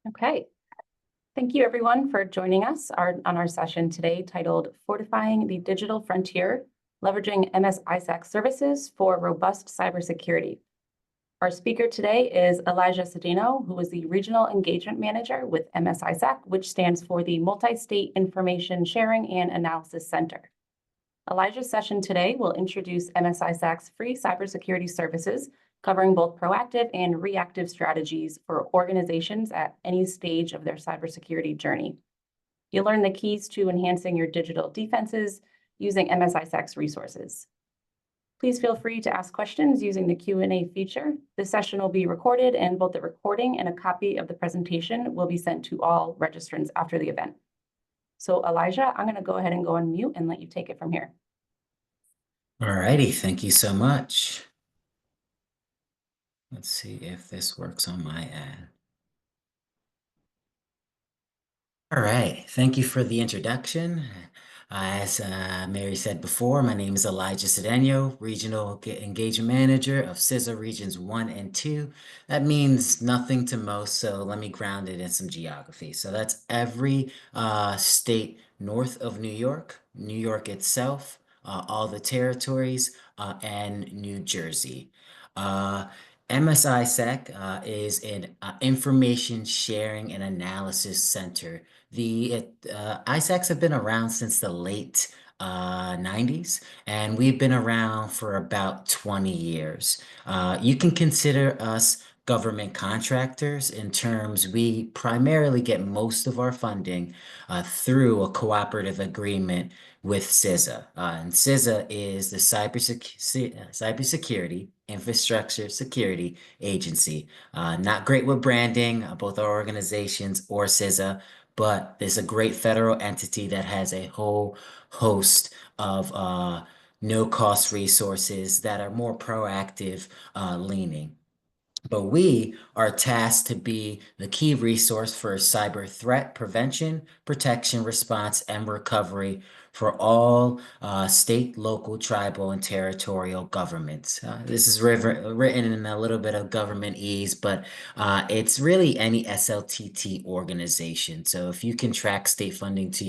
Okay. Thank you everyone for joining us on our session today titled Fortifying the Digital Frontier, Leveraging MS-ISAC Services for Robust Cybersecurity. Our speaker today is Elijah Cedeno, who is the Regional Engagement Manager with MS-ISAC, which stands for the Multi-State Information Sharing and Analysis Center. Elijah's session today will introduce MS-ISAC's free cybersecurity services, covering both proactive and reactive strategies for organizations at any stage of their cybersecurity journey. You'll learn the keys to enhancing your digital defenses using MS-ISAC's resources. Please feel free to ask questions using the Q&A feature. This session will be recorded, and both the recording and a copy of the presentation will be sent to all registrants after the event. So Elijah, I'm going to go ahead and go on mute and let you take it from here. All righty, thank you so much. Let's see if this works on my end. All right, thank you for the introduction. As Mary said before, my name is Elijah Cedeno, Regional Engagement Manager of CISA Regions 1 and 2. That means nothing to most, so let me ground it in some geography. So that's every state north of New York itself, all the territories, and New Jersey. MS-ISAC is an information sharing and analysis center. The ISACs have been around since the late 90s, and we've been around for about 20 years. You can consider us government contractors in terms we primarily get most of our funding through a cooperative agreement with CISA. And CISA is the Cybersecurity Infrastructure Security Agency. Not great with branding, both our organizations or CISA, but there's a great federal entity that has a whole host of no-cost resources that are more proactive leaning. But we are tasked to be the key resource for cyber threat prevention, protection, response, and recovery for all state, local, tribal, and territorial governments. This is written in a little bit of government ease, but it's really any SLTT organization. So if you can track state funding to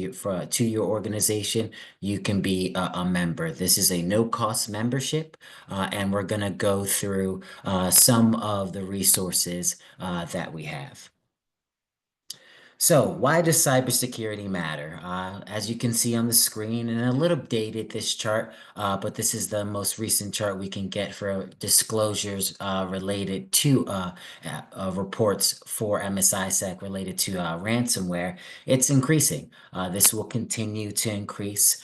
your organization, you can be a member. This is a no-cost membership, and we're going to go through some of the resources that we have. So why does cybersecurity matter? As you can see on the screen, and a little dated this chart, but this is the most recent chart we can get for disclosures related to reports for MS-ISAC related to ransomware. It's increasing. This will continue to increase.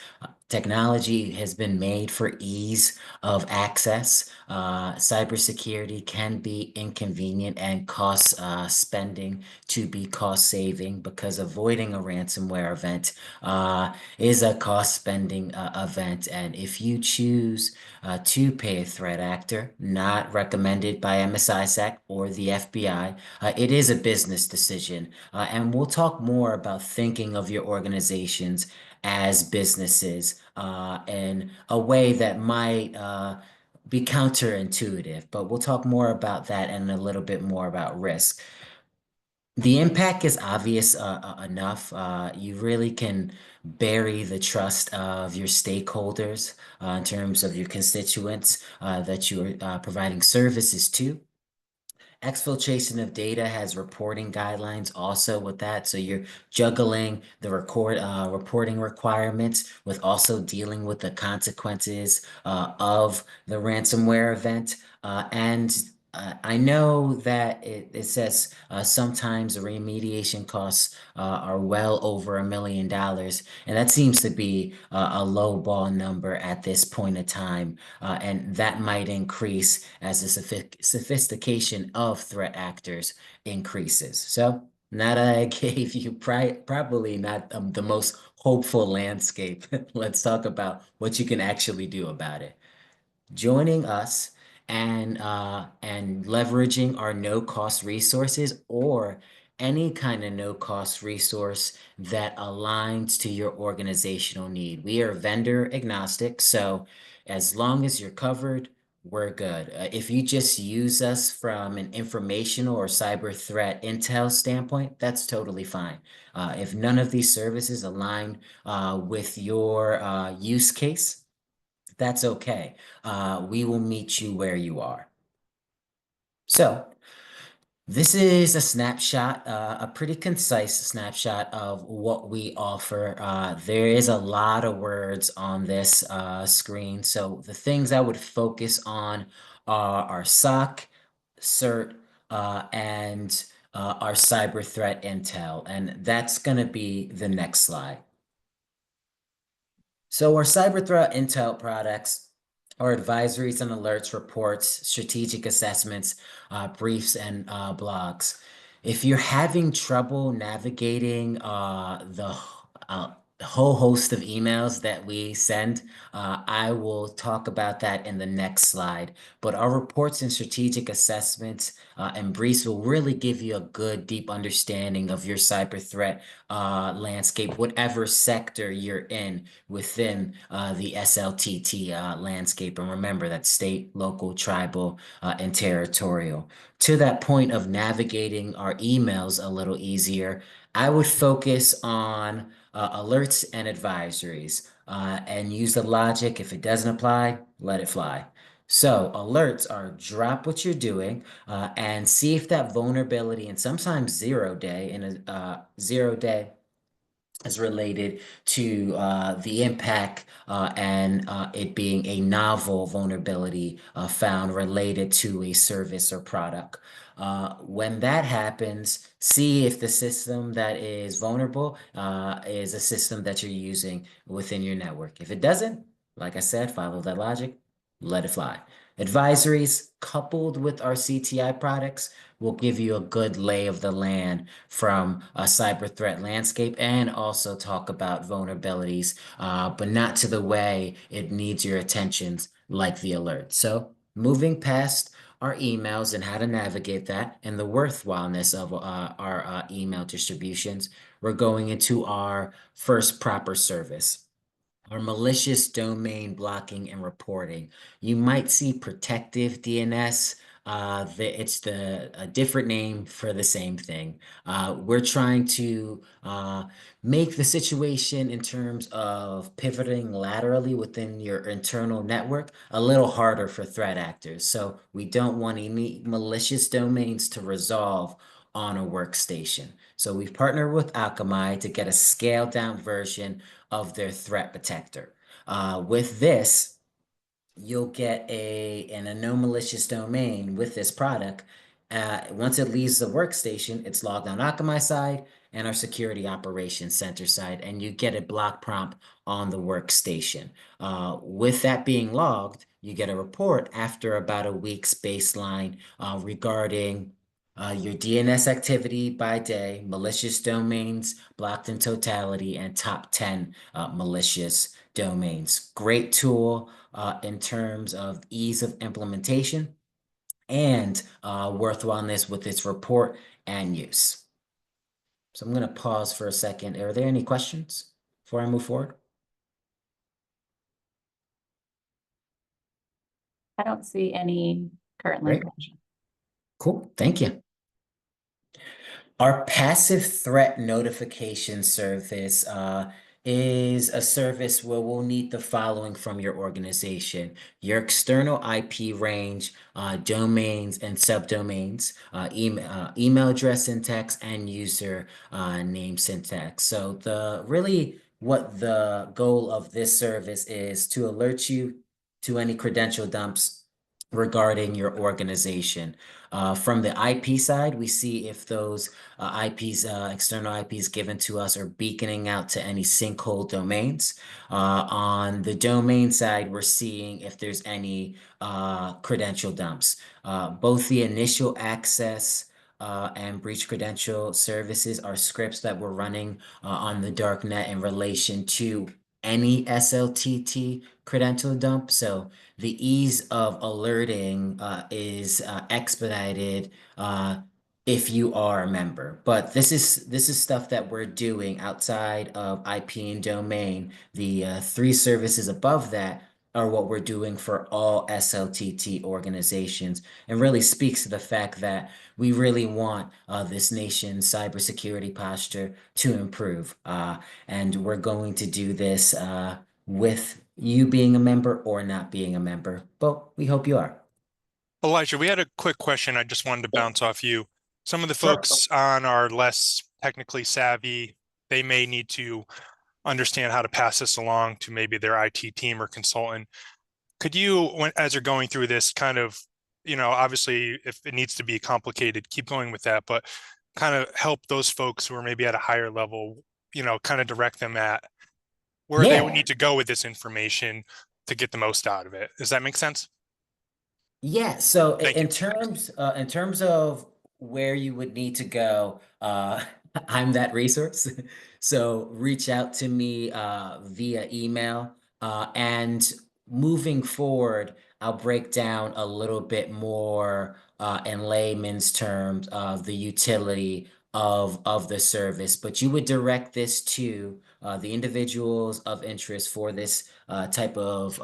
Technology has been made for ease of access. Cybersecurity can be inconvenient and cost spending to be cost saving, because avoiding a ransomware event is a cost spending event. And if you choose to pay a threat actor, not recommended by MS-ISAC or the FBI, it is a business decision. And we'll talk more about thinking of your organizations as businesses in a way that might be counterintuitive, but we'll talk more about that and a little bit more about risk. The impact is obvious enough. You really can bury the trust of your stakeholders in terms of your constituents that you are providing services to. Exfiltration of data has reporting guidelines also with that. So you're juggling the reporting requirements with also dealing with the consequences of the ransomware event. And I know that it says sometimes the remediation costs are well over $1 million. And that seems to be a low ball number at this point in time. And that might increase as the sophistication of threat actors increases. So now that I gave you probably not the most hopeful landscape, let's talk about what you can actually do about it. Joining us and leveraging our no-cost resources, or any kind of no-cost resource that aligns to your organizational need. We are vendor agnostic, so as long as you're covered, we're good. If you just use us from an informational or cyber threat intel standpoint, that's totally fine. If none of these services align with your use case, that's okay. We will meet you where you are. So, this is a snapshot, a pretty concise snapshot of what we offer. There is a lot of words on this screen. So the things I would focus on are our SOC, CERT, and our cyber threat intel. And that's going to be the next slide. So our cyber threat intel products are advisories and alerts, reports, strategic assessments, briefs, and blogs. If you're having trouble navigating the whole host of emails that we send, I will talk about that in the next slide. But our reports and strategic assessments and briefs will really give you a good, deep understanding of your cyber threat landscape, whatever sector you're in within the SLTT landscape. And remember that state, local, tribal, and territorial. To that point of navigating our emails a little easier, I would focus on alerts and advisories and use the logic. If it doesn't apply, let it fly. So alerts are drop what you're doing and see if that vulnerability and sometimes 0 day in a 0 day is related to the impact and it being a novel vulnerability found related to a service or product. When that happens, see if the system that is vulnerable is a system that you're using within your network. If it doesn't, like I said, follow that logic, let it fly. Advisories coupled with our CTI products will give you a good lay of the land from a cyber threat landscape and also talk about vulnerabilities, but not to the way it needs your attention like the alert. So moving past our emails and how to navigate that and the worthwhileness of our email distributions, we're going into our first proper service or malicious domain blocking and reporting. You might see protective DNS. It's a different name for the same thing. We're trying to make the situation in terms of pivoting laterally within your internal network a little harder for threat actors. So we don't want any malicious domains to resolve on a workstation. So we've partnered with Akamai to get a scaled down version of their threat detector. With this, you'll get a no malicious domain with this product. Once it leaves the workstation, it's logged on Akamai side and our security operations center side, and you get a block prompt on the workstation. With that being logged, you get a report after about a week's baseline regarding your DNS activity by day, malicious domains blocked in totality, and top 10 malicious domains. Great tool in terms of ease of implementation and worthwhileness with its report and use. So I'm going to pause for a second. Are there any questions before I move forward? I don't see any currently. Great. Cool. Thank you. Our passive threat notification service is a service where we'll need the following from your organization: your external IP range, domains and subdomains, email address syntax, and user name syntax. So what the goal of this service is to alert you to any credential dumps regarding your organization. From the IP side, we see if those external IPs given to us are beaconing out to any sinkhole domains. On the domain side, we're seeing if there's any credential dumps. Both the initial access and breach credential services are scripts that we're running on the dark net in relation to any SLTT credential dump. So the ease of alerting is expedited if you are a member. But this is stuff that we're doing outside of IP and domain. The three services above that are what we're doing for all SLTT organizations, and really speaks to the fact that we really want this nation's cybersecurity posture to improve. And we're going to do this with you being a member or not being a member, but we hope you are. Elijah, we had a quick question I just wanted to bounce off you. Some of the Sure. folks on are less technically savvy. They may need to understand how to pass this along to maybe their IT team or consultant. Could you, as you're going through this, kind of, obviously, if it needs to be complicated, keep going with that, but kind of help those folks who are maybe at a higher level, kind of direct them at where they would Yeah. need to go with this information to get the most out of it. Does that make sense? Yeah, so Thank you. in terms of where you would need to go, I'm that resource. So reach out to me via email. And moving forward, I'll break down a little bit more in layman's terms of the utility of the service. But you would direct this to the individuals of interest for this type of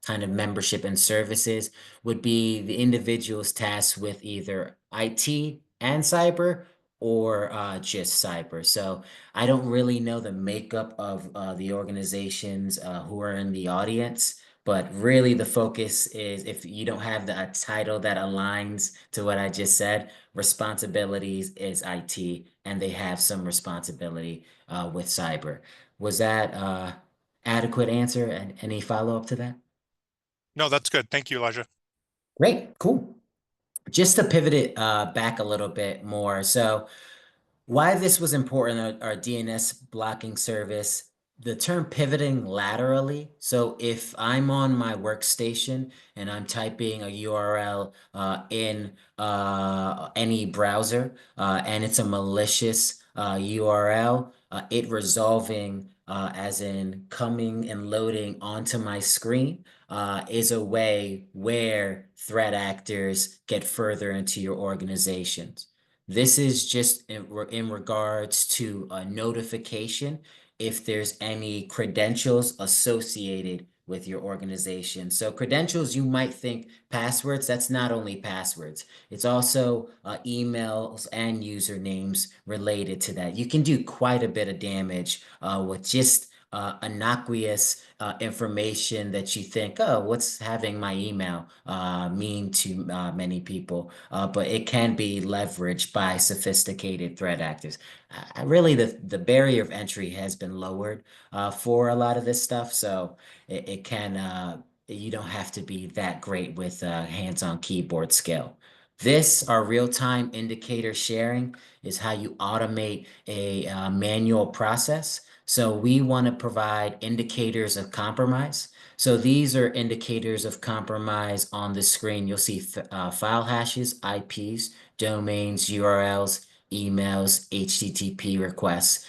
kind of membership and services would be the individuals tasked with either IT and cyber or just cyber. So I don't really know the makeup of the organizations who are in the audience, but really the focus is if you don't have the a title that aligns to what I just said, responsibilities is IT, and they have some responsibility with cyber. Was that adequate answer? And any follow-up to that? No, that's good. Thank you, Elijah. Great, cool. Just to pivot it back a little bit more. So why this was important, our DNS blocking service, the term pivoting laterally. So if I'm on my workstation and I'm typing a URL in any browser and it's a malicious URL, it resolving as in coming and loading onto my screen is a way where threat actors get further into your organizations. This is just in regards to a notification if there's any credentials associated with your organization. So credentials, you might think passwords, that's not only passwords. It's also emails and usernames related to that. You can do quite a bit of damage with just innocuous information that you think, oh, what's having my email mean to many people? But it can be leveraged by sophisticated threat actors. Really, the barrier of entry has been lowered for a lot of this stuff, so it can you don't have to be that great with hands-on keyboard skill. This, our real-time indicator sharing, is how you automate a manual process. So we want to provide indicators of compromise. So these are indicators of compromise on the screen. You'll see file hashes, IPs, domains, URLs, emails, HTTP requests.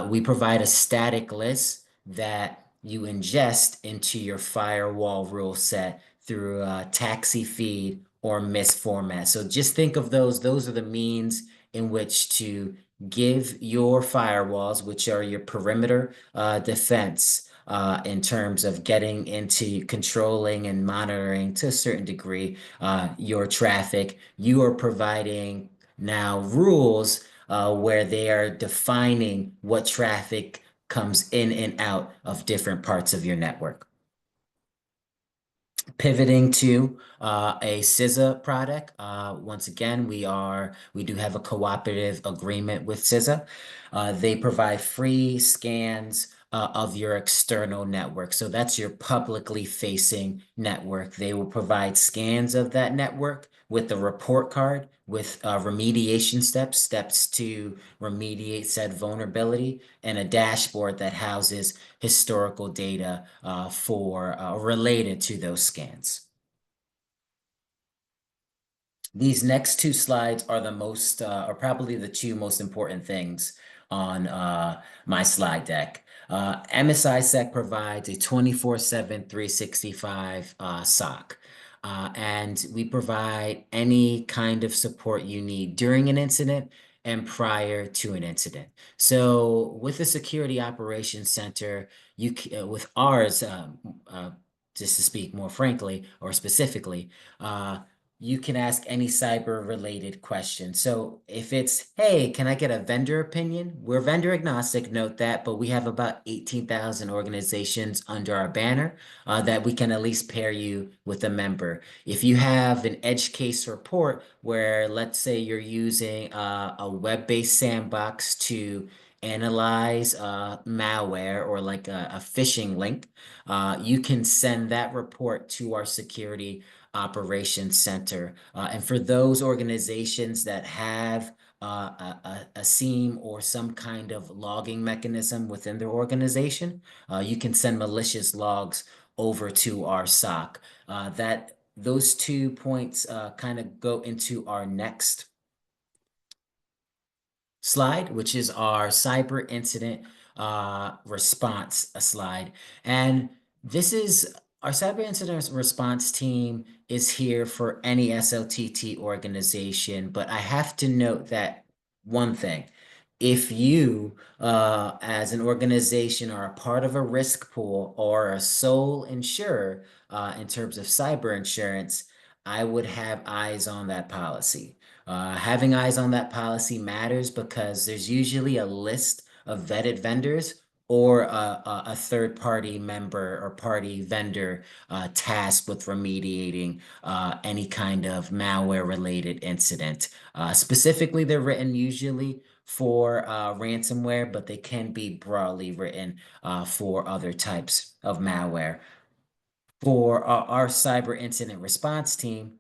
We provide a static list that you ingest into your firewall rule set through a taxi feed or MIS format. So just think of those. Those are the means in which to give your firewalls, which are your perimeter defense, in terms of getting into controlling and monitoring to a certain degree your traffic. You are providing now rules where they are defining what traffic comes in and out of different parts of your network. Pivoting to a CISA product. Once again, we do have a cooperative agreement with CISA. They provide free scans of your external network. So that's your publicly facing network. They will provide scans of that network with the report card, with remediation steps to remediate said vulnerability, and a dashboard that houses historical data for related to those scans. These next two slides are the most, are probably the two most important things on my slide deck. MS-ISAC provides a 24/7, 365 SOC. And we provide any kind of support you need during an incident and prior to an incident. So with the Security Operations Center, with ours, just to speak more frankly or specifically, you can ask any cyber related question. So if it's, hey, can I get a vendor opinion? We're vendor agnostic, note that, but we have about 18,000 organizations under our banner that we can at least pair you with a member. If you have an edge case report where, let's say, you're using a web-based sandbox to analyze malware or like a phishing link, you can send that report to our security operations center. And for those organizations that have a SIEM or some kind of logging mechanism within their organization, you can send malicious logs over to our SOC. Those 2 points kind of go into our next slide, which is our cyber incident response slide. And this is our cyber incident response team is here for any SLTT organization, but I have to note that one thing. If you, as an organization, are a part of a risk pool or a sole insurer in terms of cyber insurance, I would have eyes on that policy. Having eyes on that policy matters because there's usually a list of vetted vendors or a third-party member or party vendor tasked with remediating any kind of malware-related incident. Specifically, they're written usually for ransomware, but they can be broadly written for other types of malware. For our cyber incident response team,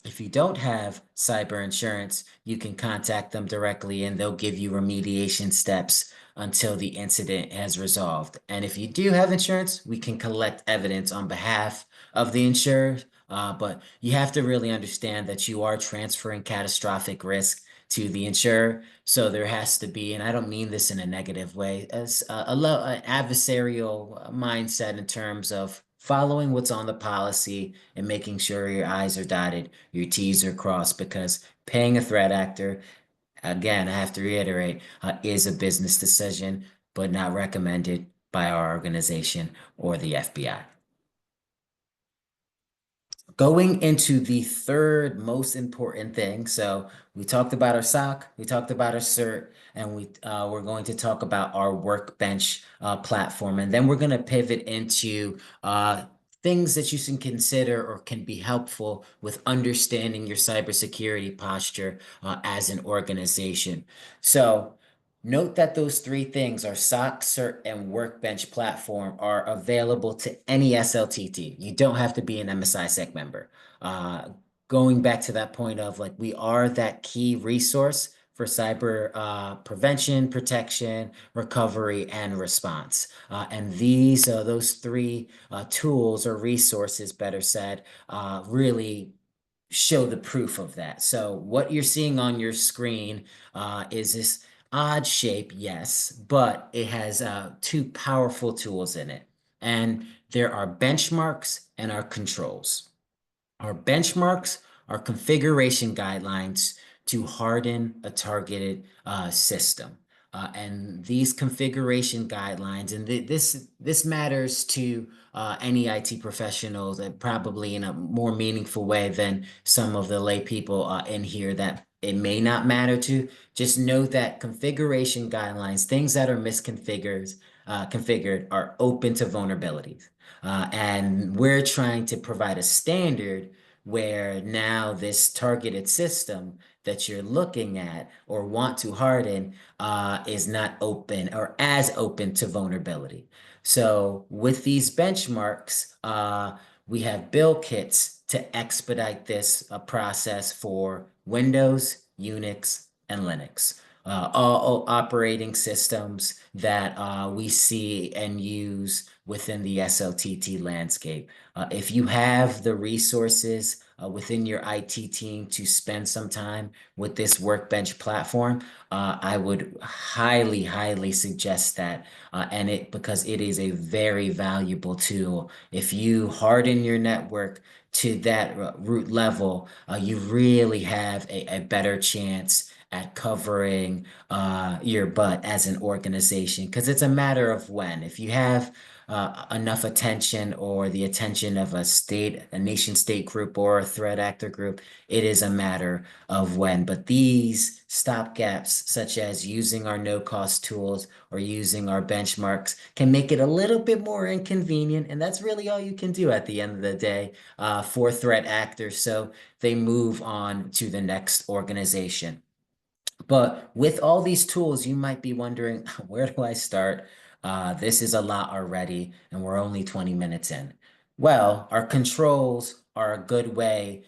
if you don't have cyber insurance, you can contact them directly and they'll give you remediation steps until the incident has resolved. And if you do have insurance, we can collect evidence on behalf of the insured. But you have to really understand that you are transferring catastrophic risk to the insurer. So there has to be, and I don't mean this in a negative way, as an adversarial mindset in terms of following what's on the policy and making sure your I's are dotted, your T's are crossed, because paying a threat actor, again, I have to reiterate, is a business decision, but not recommended by our organization or the FBI. Going into the third most important thing. So we talked about our SOC, we talked about our CERT, and we're going to talk about our Workbench platform. And then we're going to pivot into things that you can consider or can be helpful with understanding your cybersecurity posture as an organization. So note that those three things, our SOC, CERT, and Workbench platform, are available to any SLTT. You don't have to be an MS-ISAC member. Going back to that point of like, we are that key resource for cyber prevention, protection, recovery, and response. And those three tools or resources, better said, really show the proof of that. So what you're seeing on your screen is this odd shape, yes, but it has two powerful tools in it. And there are benchmarks and our controls. Our benchmarks are configuration guidelines to harden a targeted system. And these configuration guidelines, and this matters to any IT professionals, and probably in a more meaningful way than some of the lay people in here that it may not matter to. Just know that configuration guidelines, things that are configured, are open to vulnerabilities. And we're trying to provide a standard where now this targeted system that you're looking at or want to harden is not open or as open to vulnerability. So with these benchmarks, we have build kits to expedite this process for Windows, Unix, and Linux. All operating systems that we see and use within the SLTT landscape. If you have the resources within your IT team to spend some time with this Workbench platform, I would highly, highly suggest that. Because it is a very valuable tool. If you harden your network to that root level, you really have a better chance at covering your butt as an organization, because it's a matter of when. If you have enough attention or the attention of a nation state group or a threat actor group. It is a matter of when. But these stopgaps, such as using our no-cost tools or using our benchmarks, can make it a little bit more inconvenient. And that's really all you can do at the end of the day for threat actors. So they move on to the next organization. But with all these tools, you might be wondering, where do I start? This is a lot already, and we're only 20 minutes in. Well, our controls are a good way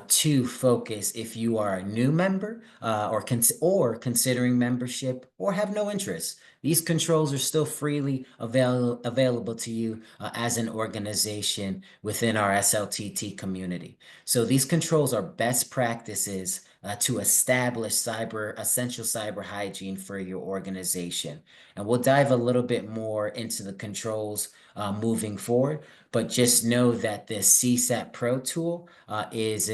to focus if you are a new member or considering membership or have no interest. These controls are still freely available to you as an organization within our SLTT community. So these controls are best practices to establish essential cyber hygiene for your organization. And we'll dive a little bit more into the controls moving forward, but just know that this CSAT Pro tool is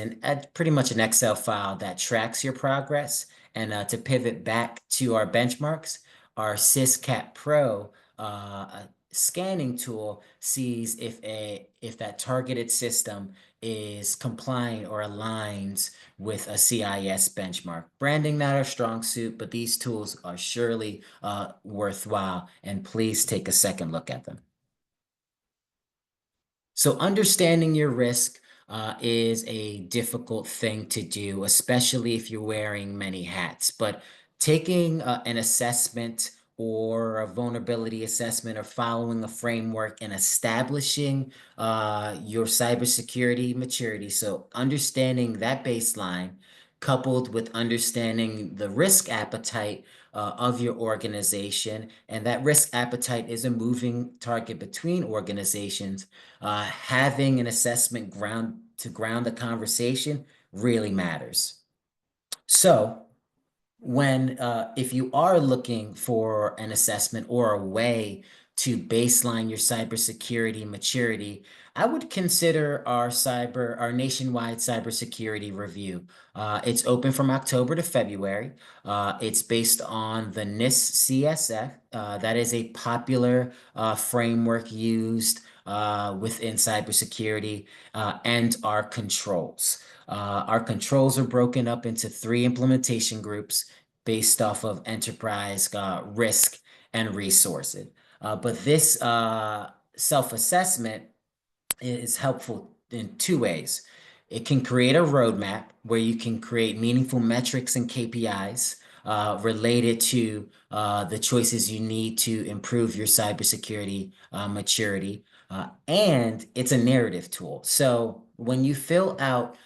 pretty much an Excel file that tracks your progress. And to pivot back to our benchmarks, our SysCat Pro scanning tool sees if that targeted system is compliant or aligns with a CIS benchmark. Branding not our strong suit, but these tools are surely worthwhile, and please take a second look at them. So understanding your risk is a difficult thing to do, especially if you're wearing many hats. But taking an assessment or a vulnerability assessment or following a framework and establishing your cybersecurity maturity. So understanding that baseline coupled with understanding the risk appetite of your organization, and that risk appetite is a moving target between organizations. Having an assessment ground the conversation really matters. So if you are looking for an assessment or a way to baseline your cybersecurity maturity, I would consider our nationwide cybersecurity review. It's open from October to February. It's based on the NIST CSF. That is a popular framework used within cybersecurity, and our controls. Our controls are broken up into 3 implementation groups based off of enterprise risk and resources. But this self-assessment is helpful in 2 ways. It can create a roadmap where you can create meaningful metrics and KPIs related to the choices you need to improve your cybersecurity maturity. And it's a narrative tool. So when you fill out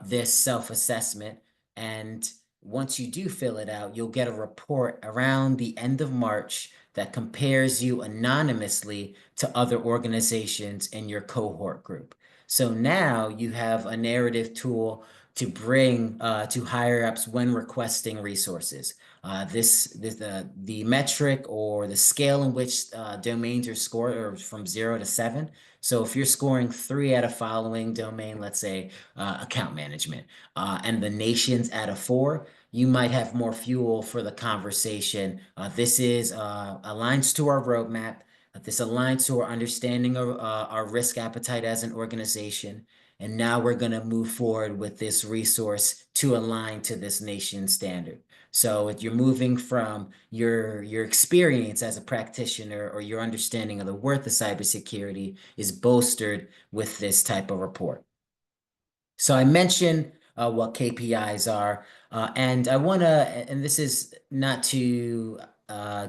this self-assessment, and once you do fill it out, you'll get a report around the end of March that compares you anonymously to other organizations in your cohort group. So now you have a narrative tool to bring to higher ups when requesting resources. The metric or the scale in which domains are scored are from 0 to 7. So if you're scoring 3 at a following domain, let's say account management, and the nation's at a 4, you might have more fuel for the conversation. This aligns to our roadmap. This aligns to our understanding of our risk appetite as an organization. And now we're going to move forward with this resource to align to this nation standard. So if you're moving from your experience as a practitioner or your understanding of the worth of cybersecurity is bolstered with this type of report. So I mentioned what KPIs are, and I want to, and this is not to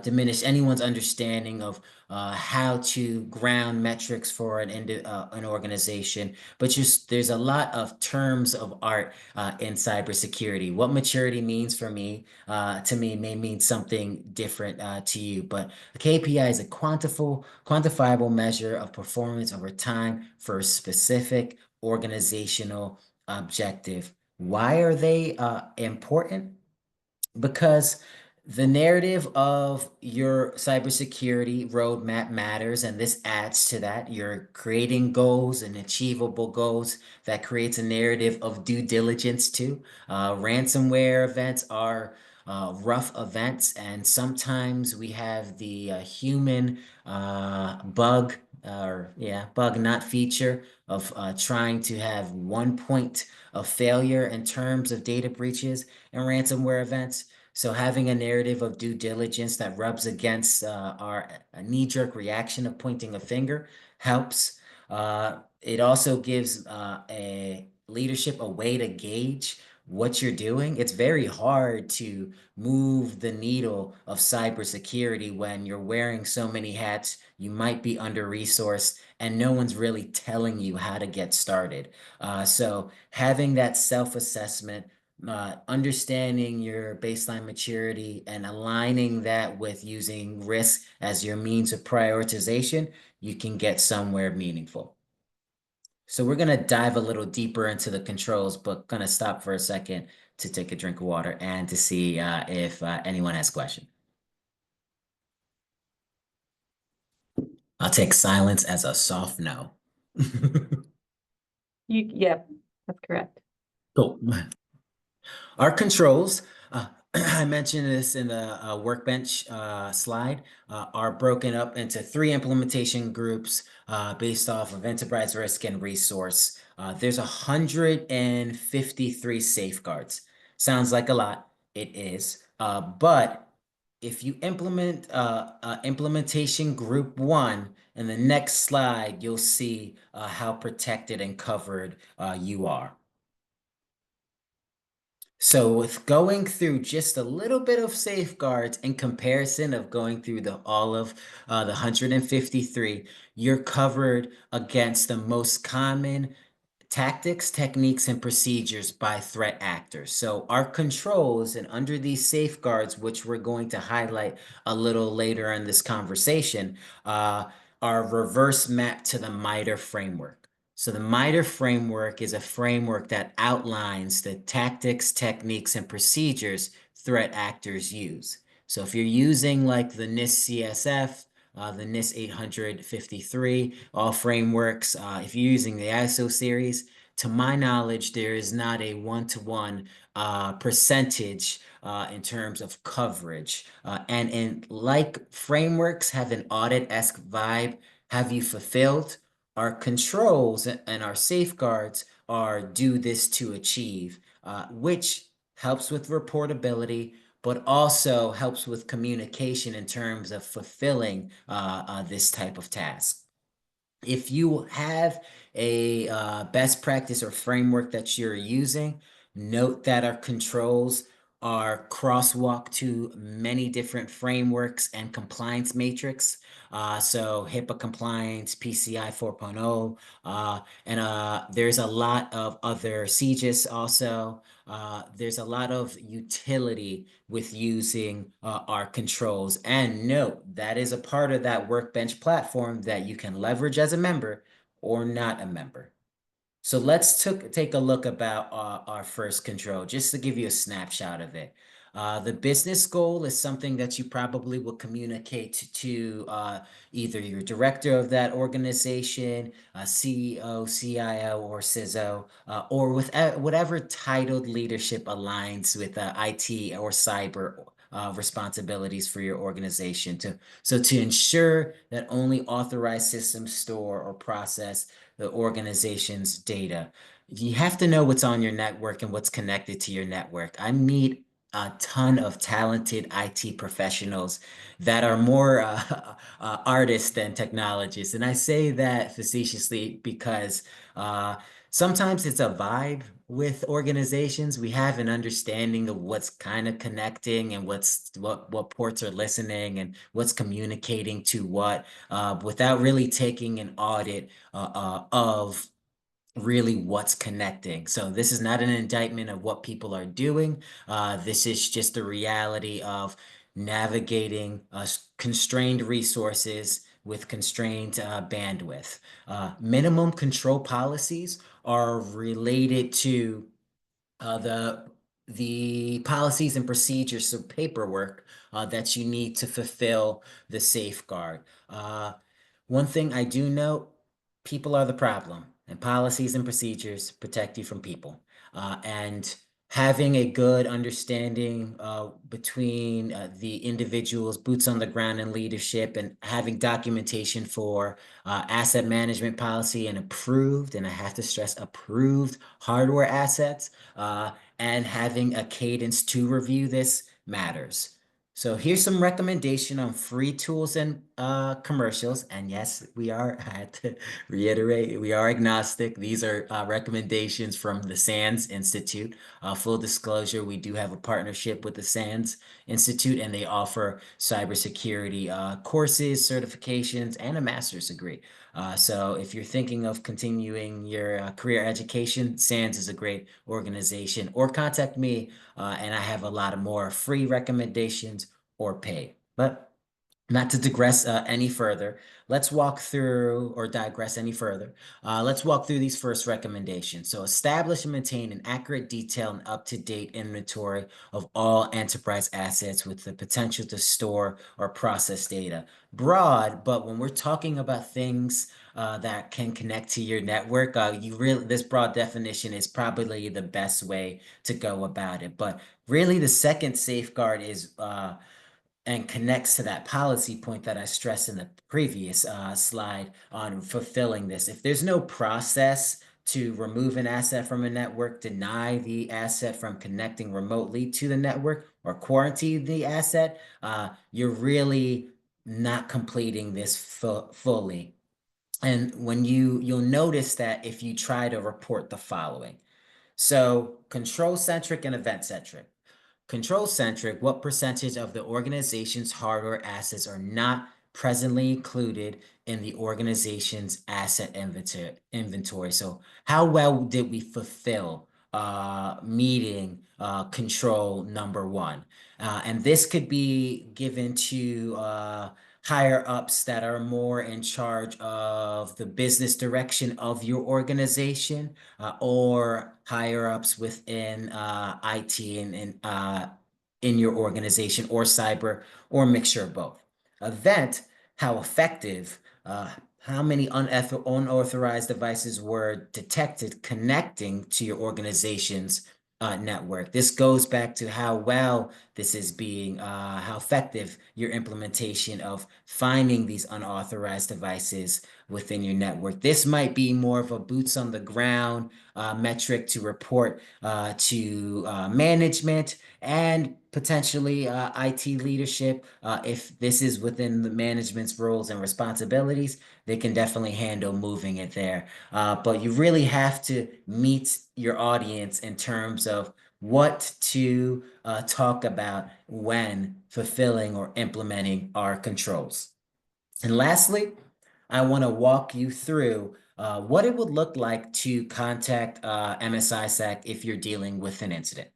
diminish anyone's understanding of how to ground metrics for an organization, but just there's a lot of terms of art in cybersecurity. What maturity means for me, to me, may mean something different to you. But a KPI is a quantifiable measure of performance over time for a specific organizational objective. Why are they important? Because the narrative of your cybersecurity roadmap matters, and this adds to that. You're creating goals and achievable goals that creates a narrative of due diligence too. Ransomware events are rough events, and sometimes we have the human bug bug not feature of trying to have one point of failure in terms of data breaches and ransomware events. So having a narrative of due diligence that rubs against our knee-jerk reaction of pointing a finger helps. It also gives a leadership a way to gauge what you're doing. It's very hard to move the needle of cybersecurity when you're wearing so many hats. You might be under-resourced and no one's really telling you how to get started. So having that self-assessment, understanding your baseline maturity and aligning that with using risk as your means of prioritization, you can get somewhere meaningful. So we're going to dive a little deeper into the controls, but going to stop for a second to take a drink of water and to see if anyone has a question. I'll take silence as a soft no. Yep, that's correct. Cool. Our controls, I mentioned this in the workbench slide, are broken up into 3 implementation groups based off of enterprise risk and resource. There's 153 safeguards. Sounds like a lot. It is. But if you implement implementation group 1, in the next slide, you'll see how protected and covered you are. So with going through just a little bit of safeguards in comparison of going through all of the 153, you're covered against the most common tactics, techniques, and procedures by threat actors. So our controls and under these safeguards, which we're going to highlight a little later in this conversation, are reverse mapped to the MITRE framework. So the MITRE framework is a framework that outlines the tactics, techniques, and procedures threat actors use. So if you're using like the NIST CSF, the NIST 853, all frameworks. If you're using the ISO series, to my knowledge, there is not a one-to-one percentage in terms of coverage. And like frameworks have an audit-esque vibe, have you fulfilled? Our controls and our safeguards are do this to achieve, which helps with reportability, but also helps with communication in terms of fulfilling this type of task. If you have a best practice or framework that you're using, note that our controls are crosswalk to many different frameworks and compliance matrix. So HIPAA compliance, PCI 4.0, and there's a lot of other CGIS also. There's a lot of utility with using our controls. And note, that is a part of that workbench platform that you can leverage as a member or not a member. So let's take a look about our first control, just to give you a snapshot of it. The business goal is something that you probably will communicate to either your director of that organization, CEO, CIO, or CISO, or with whatever titled leadership aligns with IT or cyber responsibilities for your organization. So to ensure that only authorized systems store or process the organization's data. You have to know what's on your network and what's connected to your network. I meet a ton of talented IT professionals that are more artists than technologists. And I say that facetiously because sometimes it's a vibe with organizations. We have an understanding of what's kind of connecting and what ports are listening and what's communicating to what, without really taking an audit of really what's connecting. So this is not an indictment of what people are doing. This is just the reality of navigating constrained resources with constrained bandwidth. Minimum control policies are related to the policies and procedures, so paperwork that you need to fulfill the safeguard. One thing I do know, people are the problem, and policies and procedures protect you from people. And having a good understanding between the individuals, boots on the ground and leadership, and having documentation for asset management policy and approved, and I have to stress approved hardware assets, and having a cadence to review this matters. So here's some recommendation on free tools and commercials. And yes, I had to reiterate, we are agnostic. These are recommendations from the SANS Institute. Full disclosure, we do have a partnership with the SANS Institute, and they offer cybersecurity courses, certifications, and a master's degree. So if you're thinking of continuing your career education, SANS is a great organization, or contact me, and I have a lot of more free recommendations or paid. But not to digress any further, let's walk through, or digress any further. Let's walk through these first recommendations. So establish and maintain an accurate, detailed, and up-to-date inventory of all enterprise assets with the potential to store or process data. Broad, but when we're talking about things that can connect to your network, this broad definition is probably the best way to go about it. But really, the second safeguard is and connects to that policy point that I stressed in the previous slide on fulfilling this. If there's no process to remove an asset from a network, deny the asset from connecting remotely to the network, or quarantine the asset, you're really not completing this fully. And when you'll notice that if you try to report the following. So control-centric and event-centric. Control-centric, what percentage of the organization's hardware assets are not presently included in the organization's asset inventory? So how well did we fulfill meeting control number one? And this could be given to higher ups that are more in charge of the business direction of your organization, or higher ups within IT and in your organization, or cyber, or mixture of both. Event, how effective, how many unauthorized devices were detected connecting to your organization's network. This goes back to how well this is being, how effective your implementation of finding these unauthorized devices within your network. This might be more of a boots on the ground metric to report to management and potentially IT leadership. If this is within the management's roles and responsibilities, they can definitely handle moving it there. But you really have to meet your audience in terms of what to talk about when fulfilling or implementing our controls. And lastly, I want to walk you through what it would look like to contact MS-ISAC if you're dealing with an incident.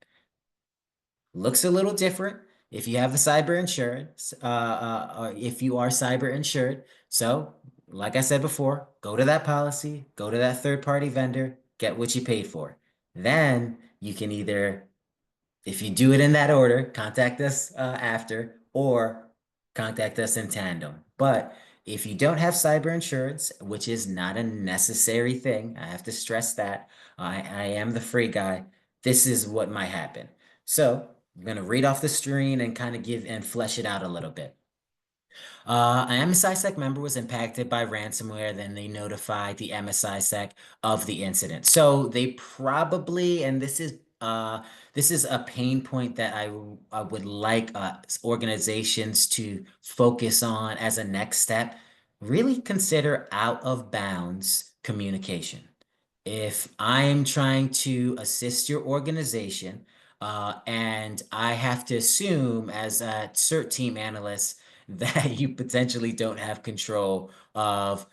Looks a little different if you have a cyber insurance, or if you are cyber insured. So, like I said before, go to that policy, go to that third-party vendor, get what you paid for. Then you can either, if you do it in that order, contact us after, or contact us in tandem. But if you don't have cyber insurance, which is not a necessary thing, I have to stress that, I am the free guy, this is what might happen. So I'm going to read off the screen and kind of give and flesh it out a little bit. An MS-ISAC member was impacted by ransomware, then they notified the MS-ISAC of the incident. So they probably, and this is a pain point that I would like organizations to focus on as a next step. Really consider out of bounds communication. If I'm trying to assist your organization, and I have to assume as a CERT team analyst that you potentially don't have control of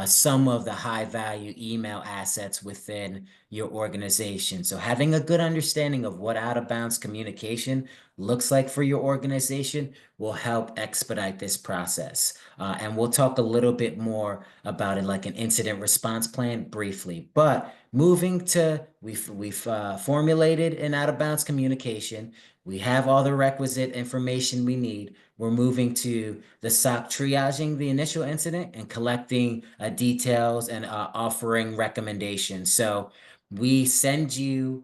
some of the high value email assets within your organization. So having a good understanding of what out of bounds communication looks like for your organization will help expedite this process. And we'll talk a little bit more about it, like an incident response plan briefly. But moving to, we've formulated an out of bounds communication. We have all the requisite information we need. We're moving to the SOC triaging the initial incident and collecting details and offering recommendations. So we send you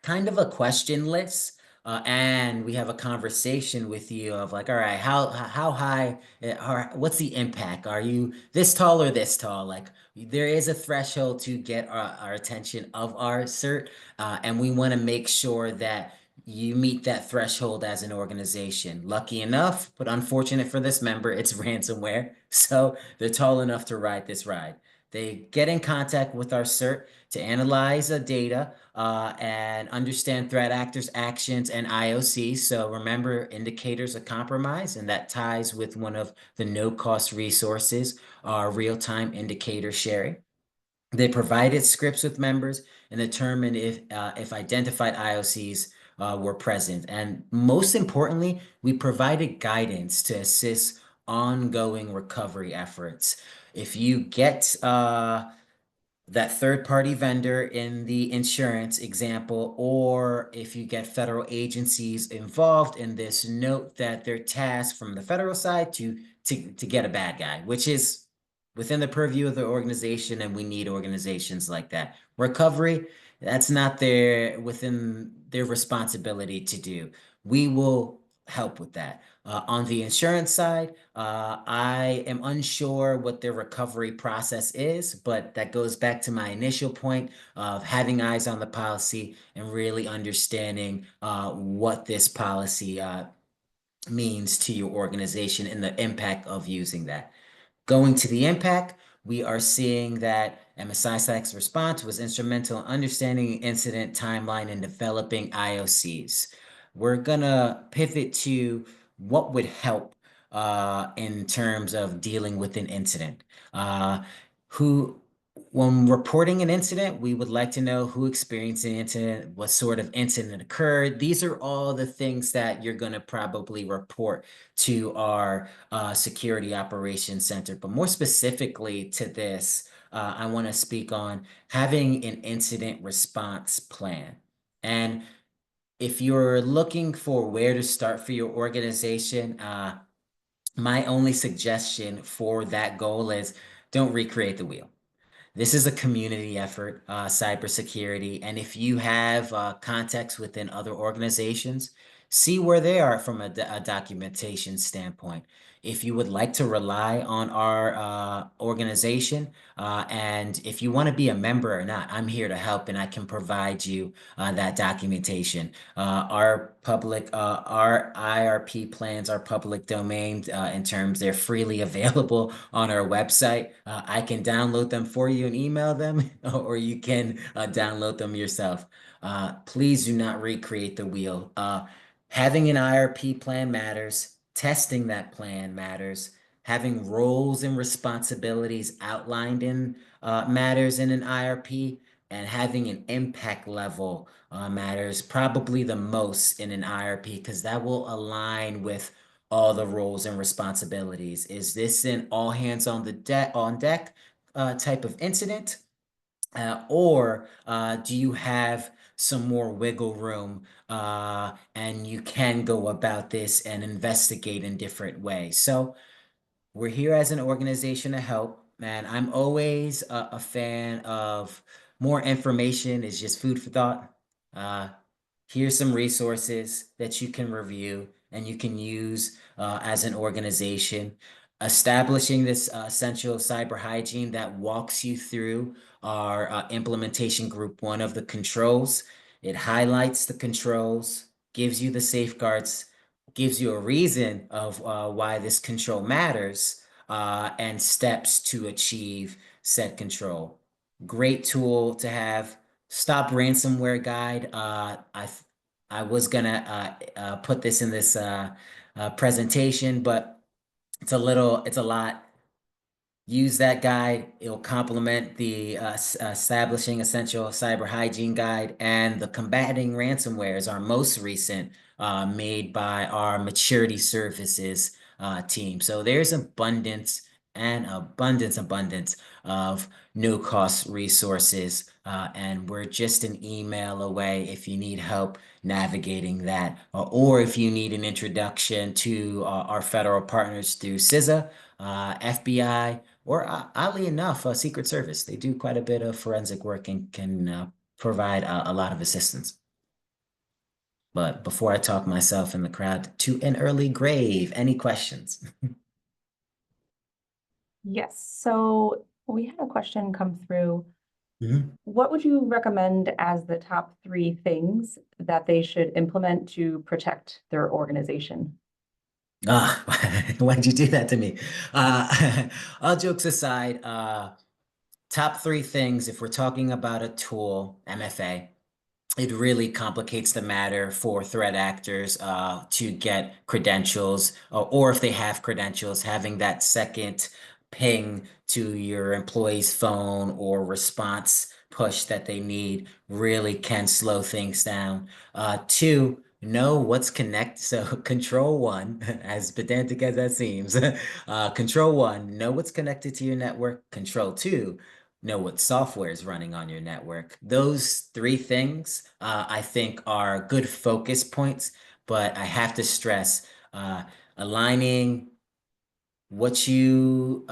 kind of a question list. And we have a conversation with you of like, all right, how high or what's the impact? Are you this tall or this tall? Like there is a threshold to get our attention of our cert, and we want to make sure that you meet that threshold as an organization. Lucky enough, but unfortunate for this member, it's ransomware. So they're tall enough to ride this ride. They get in contact with our cert to analyze the data and understand threat actors, actions, and IOC. So remember indicators of compromise, and that ties with one of the no-cost resources, our real-time indicator sharing. They provided scripts with members and determined if identified IOCs were present. And most importantly, we provided guidance to assist ongoing recovery efforts. If you get that third-party vendor in the insurance example, or if you get federal agencies involved in this, note that they're tasked from the federal side to get a bad guy, which is within the purview of the organization, and we need organizations like that. Recovery, that's not within their responsibility to do. We will help with that. On the insurance side, I am unsure what their recovery process is, but that goes back to my initial point of having eyes on the policy and really understanding what this policy means to your organization and the impact of using that. Going to the impact, we are seeing that MS-ISAC's response was instrumental in understanding the incident timeline and developing IOCs. We're gonna pivot to what would help in terms of dealing with an incident. When reporting an incident, we would like to know who experienced the incident, what sort of incident occurred. These are all the things that you're going to probably report to our Security Operations Center. But more specifically to this, I want to speak on having an incident response plan. And if you're looking for where to start for your organization, my only suggestion for that goal is don't recreate the wheel. This is a community effort, cybersecurity. And if you have contacts within other organizations, see where they are from a documentation standpoint. If you would like to rely on our organization, and if you want to be a member or not, I'm here to help and I can provide you that documentation. Our IRP plans are public domain in terms they're freely available on our website. I can download them for you and email them, or you can download them yourself. Please do not recreate the wheel. Having an IRP plan matters. Testing that plan matters. Having roles and responsibilities outlined in matters in an IRP, and having an impact level matters probably the most in an IRP because that will align with all the roles and responsibilities. Is this an all hands on deck type of incident? Or do you have some more wiggle room and you can go about this and investigate in different ways? So we're here as an organization to help, man. I'm always a fan of more information is just food for thought. Uh, Here's some resources that you can review and you can use as an organization. Establishing this essential cyber hygiene that walks you through our implementation group one of the controls. It highlights the controls, gives you the safeguards, gives you a reason of why this control matters, and steps to achieve said control. Great tool to have. Stop ransomware guide. I was gonna put this in this presentation, but it's a lot. Use that guide. It'll complement the establishing essential cyber hygiene guide, and the combating ransomware is our most recent made by our maturity services team. So there's abundance of no cost resources. And we're just an email away if you need help navigating that, or if you need an introduction to our federal partners through CISA, FBI, or oddly enough, Secret Service. They do quite a bit of forensic work and can provide a lot of assistance. But before I talk myself in the crowd to an early grave, any questions? Yes, so we had a question come through. Mhm. What would you recommend as the top 3 things that they should implement to protect their organization? Ah, why'd you do that to me? All jokes aside, top 3 things, if we're talking about a tool, MFA, it really complicates the matter for threat actors to get credentials, or if they have credentials, having that second ping to your employee's phone or response push that they need really can slow things down. 2, know what's connected. So control 1, as pedantic as that seems, control 1, know what's connected to your network. Control 2, know what software is running on your network. Those 3 things, I think, are good focus points, but I have to stress aligning what you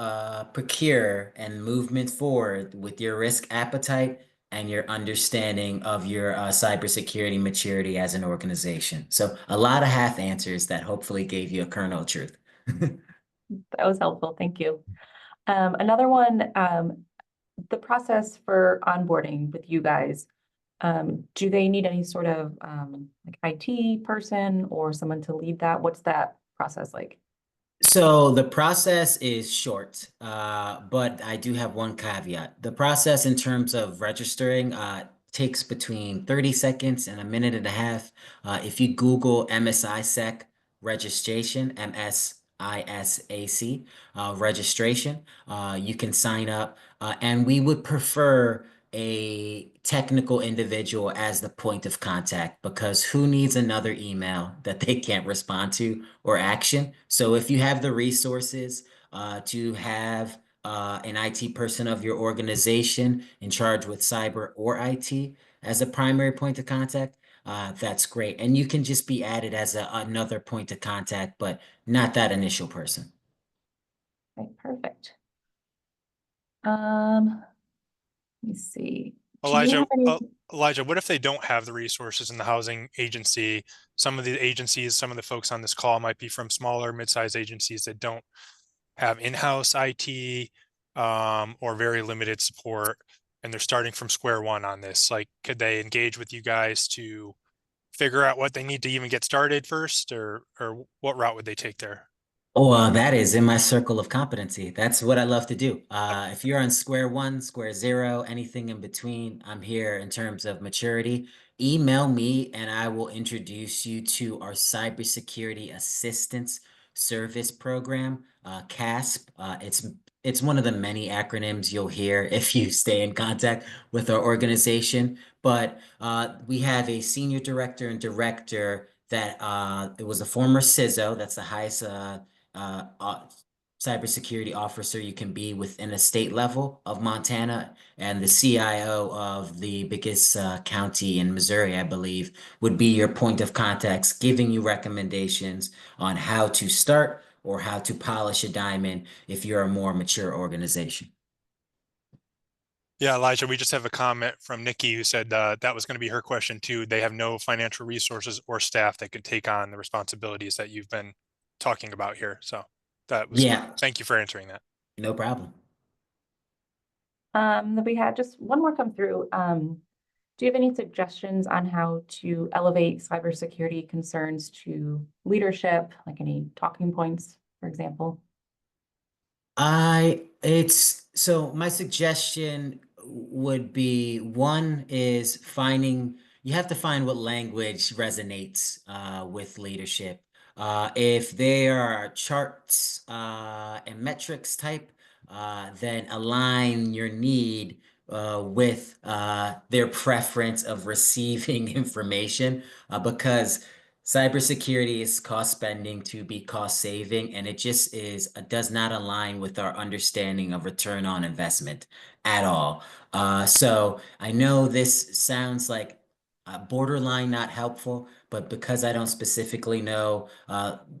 procure and movement forward with your risk appetite and your understanding of your cybersecurity maturity as an organization. So a lot of half answers that hopefully gave you a kernel of truth. That was helpful, thank you. Another one, the process for onboarding with you guys. Do they need any sort of like IT person or someone to lead that? What's that process like? So the process is short, but I do have one caveat. The process in terms of registering takes between 30 seconds and a minute and a half. If you Google MS-ISAC registration, MSISAC registration, you can sign up. And we would prefer a technical individual as the point of contact because who needs another email that they can't respond to or action? So if you have the resources to have an IT person of your organization in charge with cyber or IT as a primary point of contact, that's great. And you can just be added as another point of contact, but not that initial person. Okay, perfect. Let me see. Do you Elijah, have any? Elijah, what if they don't have the resources in the housing agency? Some of the agencies, some of the folks on this call might be from smaller, mid-sized agencies that don't have in-house IT or very limited support, and they're starting from square one on this. Like, could they engage with you guys to figure out what they need to even get started first, or what route would they take there? Oh, that is in my circle of competency. That's what I love to do. If you're on square one, square zero, anything in between, I'm here in terms of maturity. Email me and I will introduce you to our Cybersecurity Assistance Service Program, CASP. It's one of the many acronyms you'll hear if you stay in contact with our organization. But we have a senior director and director that it was a former CISO. That's the highest uh, uh, cybersecurity officer you can be within a state level of Montana, and the CIO of the biggest county in Missouri, I believe, would be your point of contacts, giving you recommendations on how to start or how to polish a diamond if you're a more mature organization. Yeah, Elijah, we just have a comment from Nikki who said that was going to be her question too. They have no financial resources or staff that could take on the responsibilities that you've been talking about here. So that was, Yeah, thank you for answering that. no problem. Then we had just one more come through. Do you have any suggestions on how to elevate cybersecurity concerns to leadership, like any talking points, for example? It's so my suggestion would be one is finding, you have to find what language resonates with leadership. If there are charts and metrics type, then align your need with their preference of receiving information because cybersecurity is cost spending to be cost saving, and it just does not align with our understanding of return on investment at all. So I know this sounds like borderline not helpful, but because I don't specifically know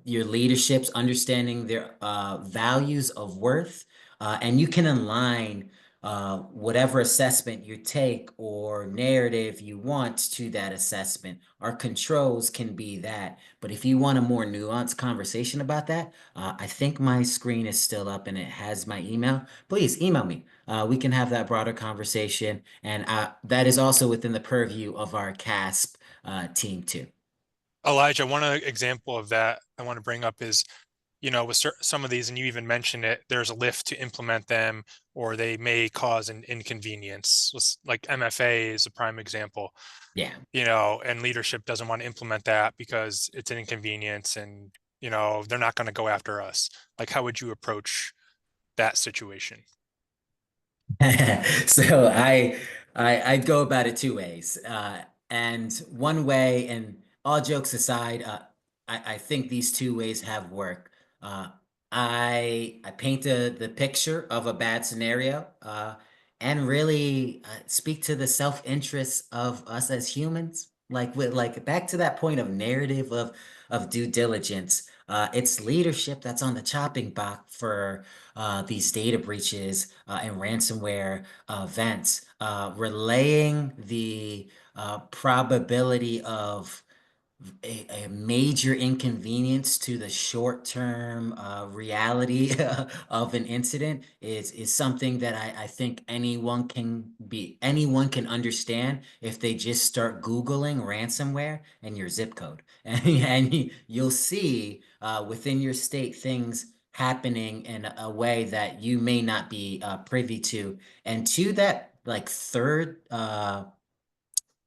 your leadership's understanding their values of worth, and you can align whatever assessment you take or narrative you want to that assessment. Our controls can be that. But if you want a more nuanced conversation about that, I think my screen is still up and it has my email. Please email me. We can have that broader conversation. And that is also within the purview of our CASP team too. Elijah, one example of that I want to bring up is, with some of these, and you even mentioned it, there's a lift to implement them, or they may cause an inconvenience. Like MFA is a prime example, Yeah. And leadership doesn't want to implement that because it's an inconvenience and, they're not going to go after us. Like, how would you approach that situation? So I'd go about it two ways. And one way, and all jokes aside, I think these two ways have worked. I paint the picture of a bad scenario, and really speak to the self-interest of us as humans. Like back to that point of narrative of due diligence. It's leadership that's on the chopping block for these data breaches and ransomware events, relaying the probability of a major inconvenience to the short-term reality of an incident is something that I think anyone can understand if they just start Googling ransomware and your zip code. And you'll see within your state things happening in a way that you may not be privy to. And to that like third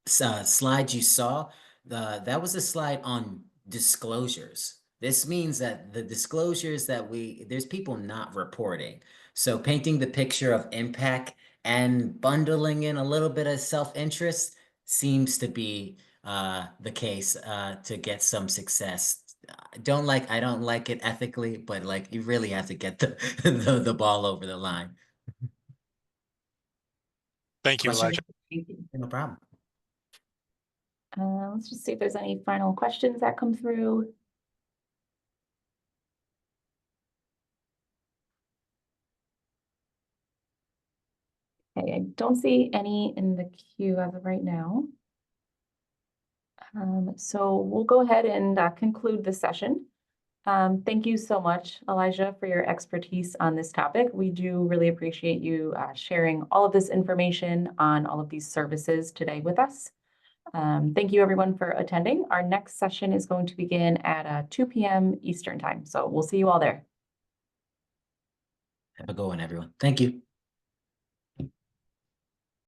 slide you saw, that was a slide on disclosures. This means that the disclosures that there's people not reporting. So painting the picture of impact and bundling in a little bit of self-interest seems to be the case to get some success. I don't like it ethically, but like you really have to get the ball over the line. Thank you, Question? Elijah. No problem. Let's just see if there's any final questions that come through. Okay, I don't see any in the queue as of right now. So we'll go ahead and conclude the session. Thank you so much, Elijah, for your expertise on this topic. We do really appreciate you sharing all of this information on all of these services today with us. Thank you everyone for attending. Our next session is going to begin at 2 p.m. Eastern time. So we'll see you all there. Have a good one, everyone. Thank you.